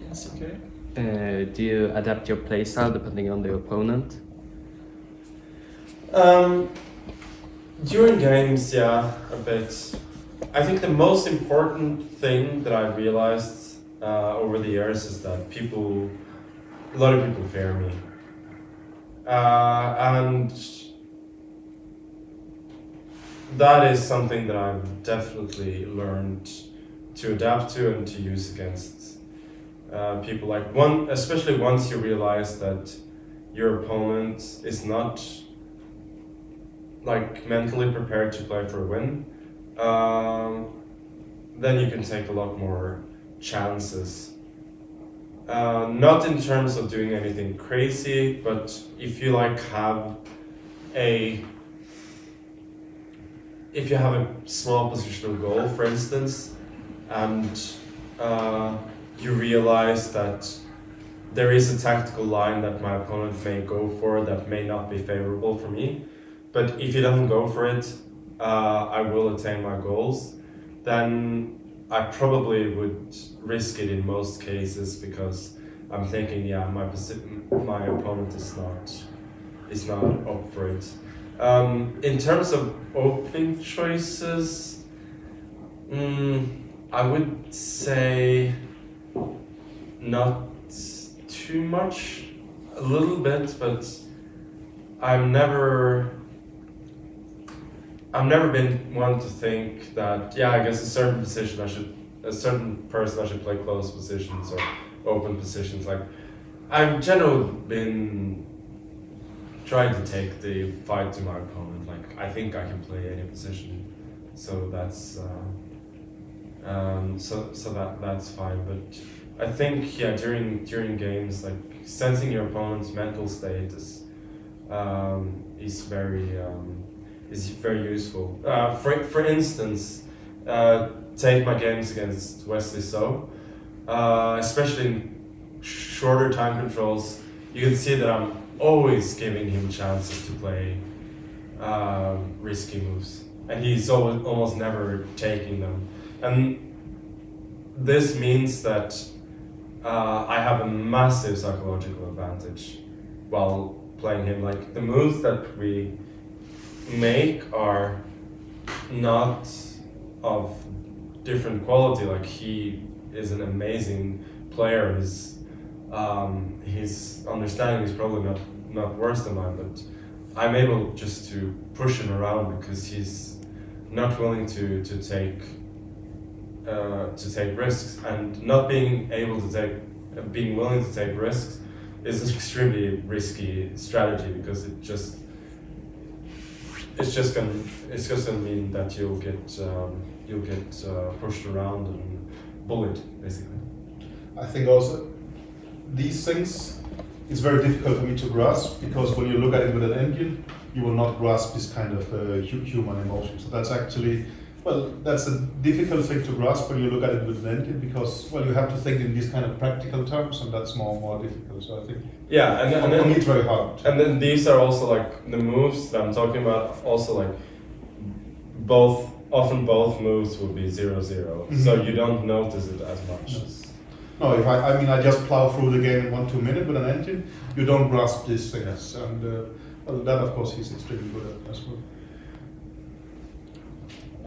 Yes, okay. Do you adapt your playstyle depending on the opponent? During games, yeah, a bit. I think the most important thing that I realized over the years is that a lot of people fear me. And that is something that I've definitely learned to adapt to and to use against people. Especially once you realize that your opponent is not mentally prepared to play for a win, then you can take a lot more chances. Not in terms of doing anything crazy, but if you have a small positional goal, for instance, and you realize that there is a tactical line that my opponent may go for that may not be favorable for me, but if he doesn't go for it, I will attain my goals, then I probably would risk it in most cases because I'm thinking, yeah, my opponent is not up for it. In terms of opening choices, I would say not too much, a little bit, but I've never been one to think that, yeah, I guess a certain person I should play close positions or open positions. I've generally been trying to take the fight to my opponent. I think I can play any position, so that's that's fine. But I think, yeah, during games, sensing your opponent's mental state is very useful. For instance, take my games against Wesley So, especially in shorter time controls, you can see that I'm always giving him chances to play risky moves, and he's almost never taking them. And this means that I have a massive psychological advantage while playing him. The moves that we make are not of different quality. He is an amazing player. His understanding is probably not worse than mine, but I'm able just to push him around because he's not willing to take risks, and not being willing to take risks is an extremely risky strategy because it's just gonna mean that you'll get pushed around and bullied, basically. I think also these things is very difficult for me to grasp, because when you look at it with an engine, you will not grasp this kind of human emotion. So that's actually, that's a difficult thing to grasp when you look at it with an engine, because you have to think in these kind of practical terms, and that's more difficult. So I think, yeah, and then it's very hard. And then these are also the moves that I'm talking about. Also, often both moves will be 0-0, Mm-hmm. so you don't notice it as much. Yes. No, if I just plow through the game in 1-2 minutes with an engine, you don't grasp these things, and that of course he's extremely good at as well.